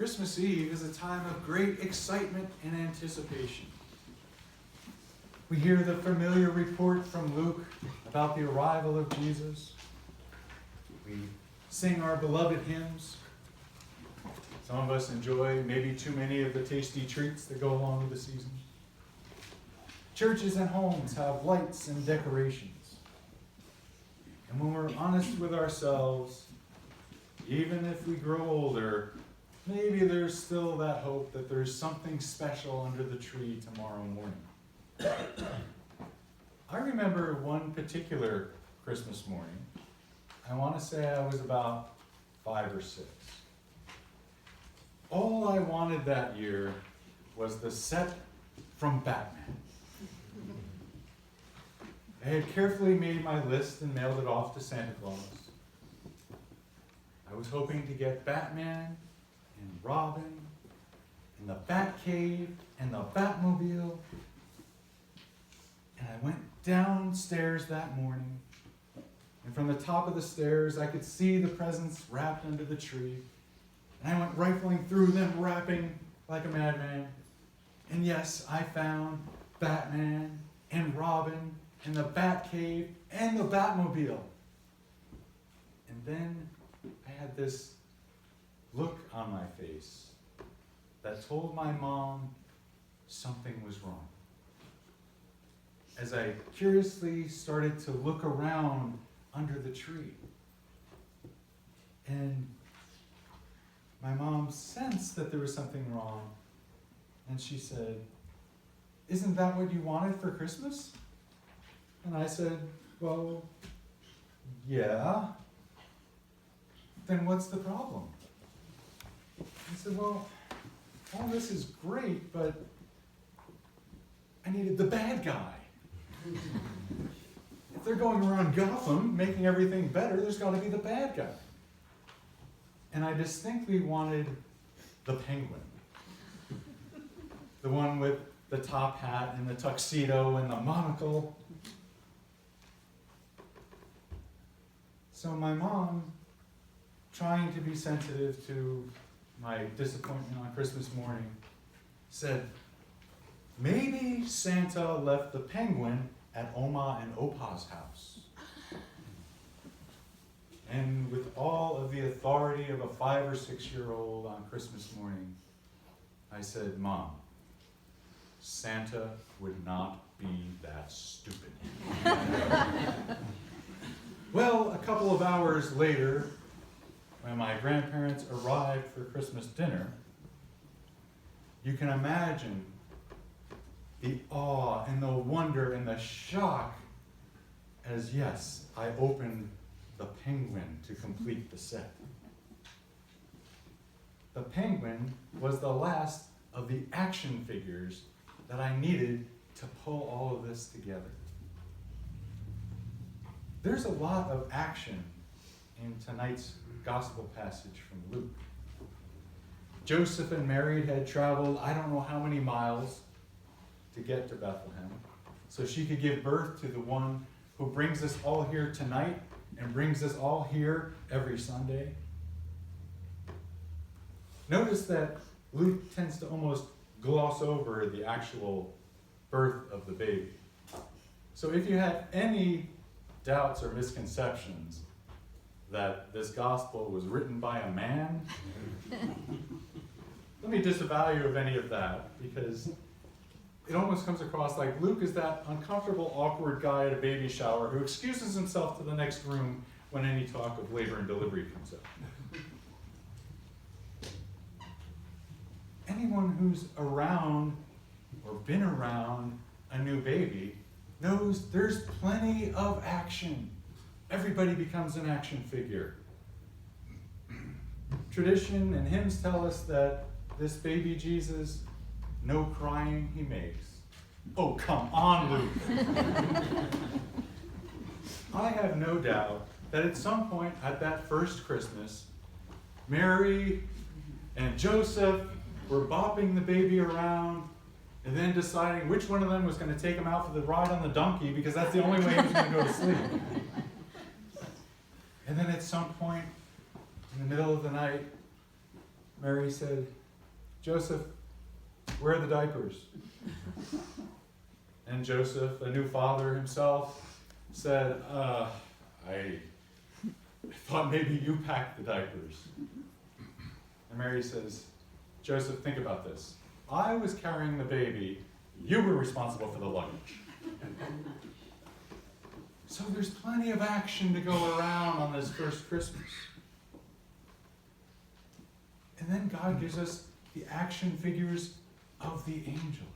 Christmas Eve is a time of great excitement and anticipation. We hear the familiar report from Luke about the arrival of Jesus. We sing our beloved hymns. Some of us enjoy maybe too many of the tasty treats that go along with the season. Churches and homes have lights and decorations. And when we're honest with ourselves, even if we grow older, maybe there's still that hope that there's something special under the tree tomorrow morning. I remember one particular Christmas morning. I want to say I was about 5 or 6. All I wanted that year was the set from Batman. I had carefully made my list and mailed it off to Santa Claus. I was hoping to get Batman and Robin and the Batcave and the Batmobile. And I went downstairs that morning, and from the top of the stairs I could see the presents wrapped under the tree. And I went rifling through them, rapping like a madman. And yes, I found Batman and Robin and the Batcave and the Batmobile. And then I had this look on my face that told my mom something was wrong. As I curiously started to look around under the tree. And my mom sensed that there was something wrong, and she said, "Isn't that what you wanted for Christmas?" And I said, "Well, yeah." "Then what's the problem?" I said, "Well, all this is great, but I needed the bad guy. If they're going around Gotham making everything better, there's got to be the bad guy." And I distinctly wanted the Penguin. The one with the top hat and the tuxedo and the monocle. So my mom, trying to be sensitive to my disappointment on Christmas morning, said, "Maybe Santa left the Penguin at Oma and Opa's house." And with all of the authority of a 5 or 6-year-old on Christmas morning, I said, "Mom, Santa would not be that stupid." Well, a couple of hours later, when my grandparents arrived for Christmas dinner, you can imagine the awe and the wonder and the shock as, yes, I opened the Penguin to complete the set. The Penguin was the last of the action figures that I needed to pull all of this together. There's a lot of action in tonight's gospel passage from Luke. Joseph and Mary had traveled I don't know how many miles to get to Bethlehem so she could give birth to the one who brings us all here tonight and brings us all here every Sunday. Notice that Luke tends to almost gloss over the actual birth of the baby. So if you have any doubts or misconceptions that this gospel was written by a man, let me disavow you of any of that, because it almost comes across like Luke is that uncomfortable, awkward guy at a baby shower who excuses himself to the next room when any talk of labor and delivery comes up. Anyone who's around or been around a new baby knows there's plenty of action. Everybody becomes an action figure. Tradition and hymns tell us that this baby Jesus, no crying he makes. Oh, come on, Luke. I have no doubt that at some point at that first Christmas, Mary and Joseph were bopping the baby around and then deciding which one of them was going to take him out for the ride on the donkey, because that's the only way he was going to go to sleep. And then at some point in the middle of the night, Mary said, "Joseph, where are the diapers?" And Joseph, a new father himself, said, I thought maybe you packed the diapers. And Mary says, "Joseph, think about this. I was carrying the baby. You were responsible for the luggage." So there's plenty of action to go around on this first Christmas. And then God gives us the action figures of the angels.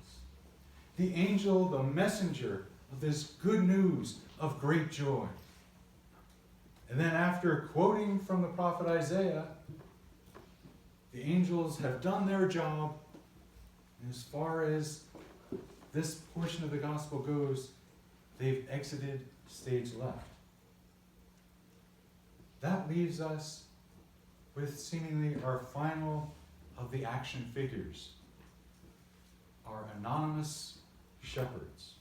The angel, the messenger of this good news of great joy. And then after quoting from the prophet Isaiah, the angels have done their job. And as far as this portion of the gospel goes, they've exited stage left. That leaves us with seemingly our final of the action figures, our anonymous shepherds.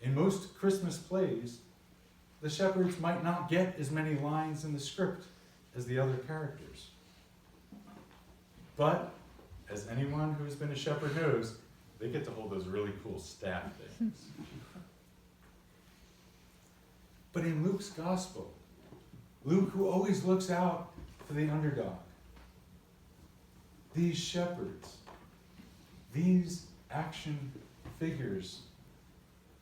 In most Christmas plays, the shepherds might not get as many lines in the script as the other characters. But, as anyone who's been a shepherd knows, they get to hold those really cool staff things. But in Luke's gospel, Luke, who always looks out for the underdog, these shepherds, these action figures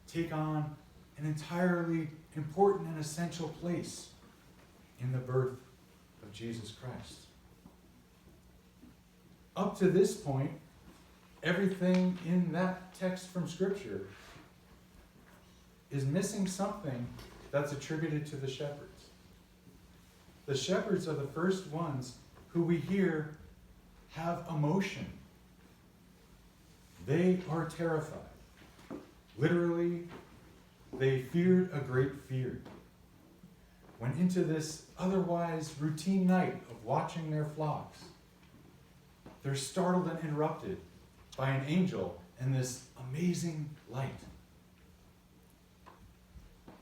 take on an entirely important and essential place in the birth of Jesus Christ. Up to this point, everything in that text from Scripture is missing something that's attributed to the shepherds. The shepherds are the first ones who we hear have emotion. They are terrified. Literally, they feared a great fear. Went into this otherwise routine night of watching their flocks. They're startled and interrupted by an angel and this amazing light.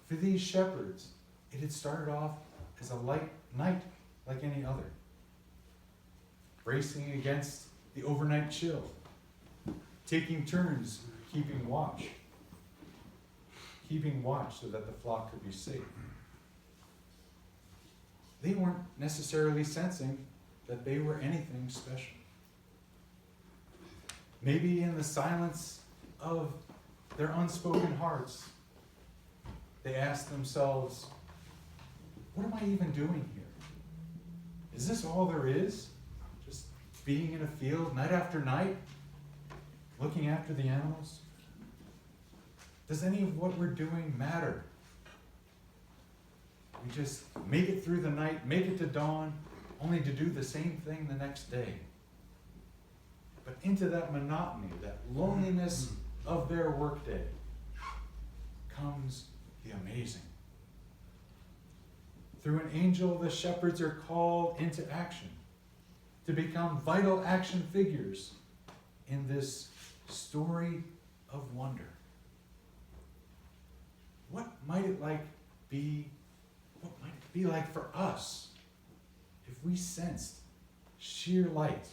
For these shepherds, it had started off as a light night like any other, bracing against the overnight chill, taking turns keeping watch so that the flock could be safe. They weren't necessarily sensing that they were anything special. Maybe in the silence of their unspoken hearts, they asked themselves, what am I even doing here? Is this all there is? Just being in a field night after night, looking after the animals? Does any of what we're doing matter? We just make it through the night, make it to dawn, only to do the same thing the next day. But into that monotony, that loneliness of their workday, comes the amazing. Through an angel, the shepherds are called into action, to become vital action figures in this story of wonder. What might it be like for us if we sensed sheer light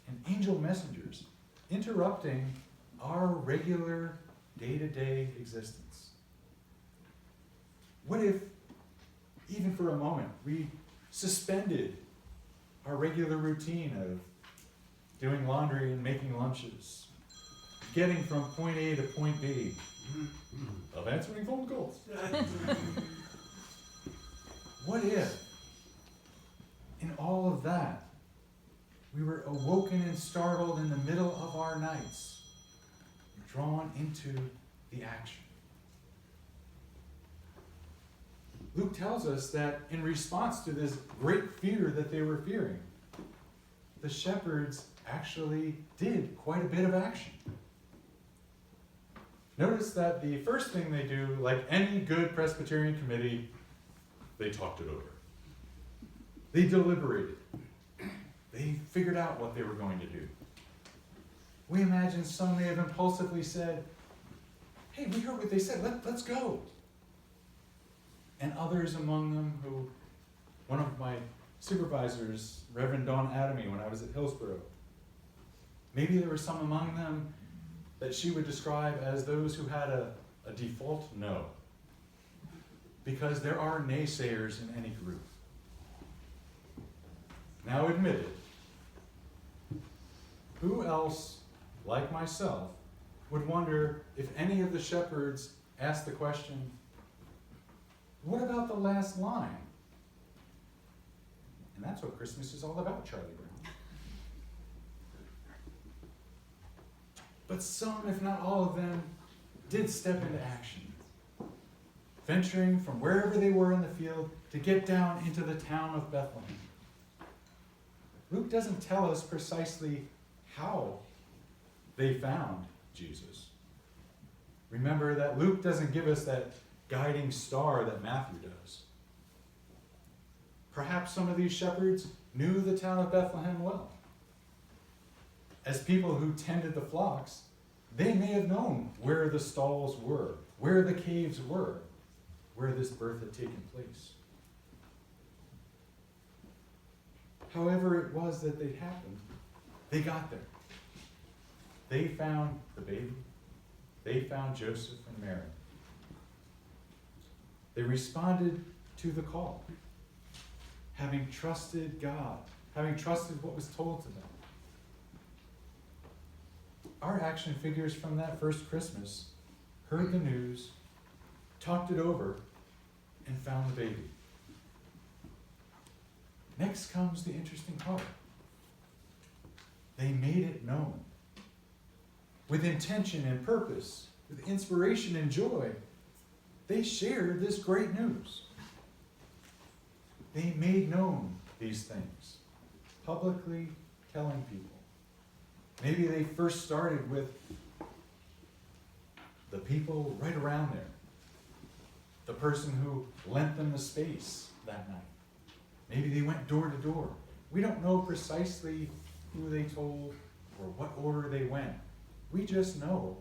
and angel messengers interrupting our regular day-to-day existence? What if, even for a moment, we suspended our regular routine of doing laundry and making lunches, getting from point A to point B, of answering phone calls? What if, in all of that, we were awoken and startled in the middle of our nights, drawn into the action? Luke tells us that in response to this great fear that they were fearing, the shepherds actually did quite a bit of action. Notice that the first thing they do, like any good Presbyterian committee, they talked it over. They deliberated. They figured out what they were going to do. We imagine some may have impulsively said, hey, we heard what they said, let's go. And others among them who, one of my supervisors, Reverend Dawn Adamy, when I was at Hillsborough. Maybe there were some among them that she would describe as those who had a default no. Because there are naysayers in any group. Now admit it. Who else, like myself, would wonder if any of the shepherds asked the question, what about the last line? And that's what Christmas is all about, Charlie Brown. But some, if not all of them, did step into action, venturing from wherever they were in the field to get down into the town of Bethlehem. Luke doesn't tell us precisely how they found Jesus. Remember that Luke doesn't give us that guiding star that Matthew does. Perhaps some of these shepherds knew the town of Bethlehem well. As people who tended the flocks, they may have known where the stalls were, where the caves were, where this birth had taken place. However it was that they happened, they got there. They found the baby. They found Joseph and Mary. They responded to the call, having trusted God, having trusted what was told to them. Our action figures from that first Christmas heard the news, talked it over, and found the baby. Next comes the interesting part. They made it known. With intention and purpose, with inspiration and joy, they shared this great news. They made known these things, publicly telling people. Maybe they first started with the people right around there, the person who lent them the space that night. Maybe they went door to door. We don't know precisely who they told or what order they went. We just know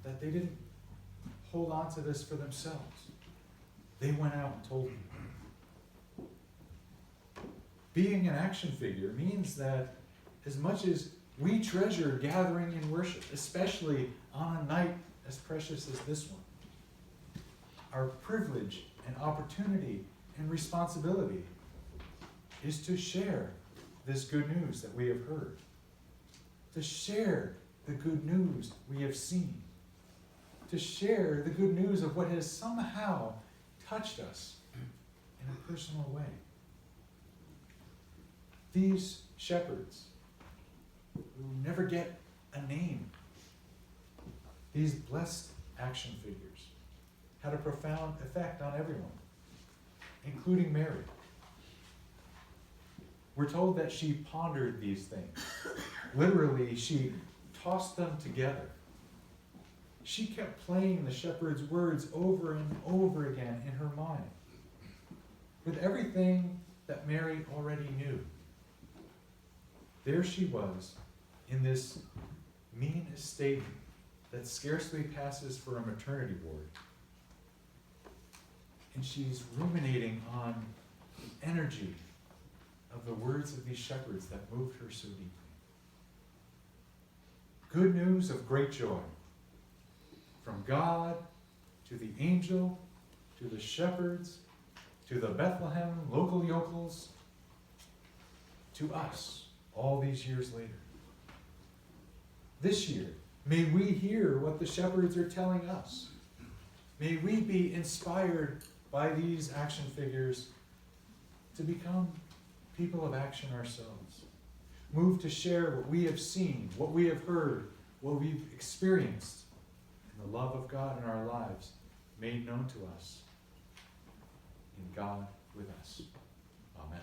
that they didn't hold on to this for themselves. They went out and told people. Being an action figure means that as much as we treasure gathering in worship, especially on a night as precious as this one, our privilege and opportunity and responsibility is to share this good news that we have heard, to share the good news we have seen, to share the good news of what has somehow touched us in a personal way. These shepherds who never get a name, these blessed action figures, had a profound effect on everyone, including Mary. We're told that she pondered these things. Literally, she tossed them together. She kept playing the shepherd's words over and over again in her mind, with everything that Mary already knew. There she was in this mean estate that scarcely passes for a maternity ward. And she's ruminating on the energy of the words of these shepherds that moved her so deeply. Good news of great joy. From God to the angel, to the shepherds, to the Bethlehem local yokels, to us all these years later. This year, may we hear what the shepherds are telling us. May we be inspired by these action figures to become people of action ourselves. Move to share what we have seen, what we have heard, what we've experienced, and the love of God in our lives made known to us in God with us. Amen.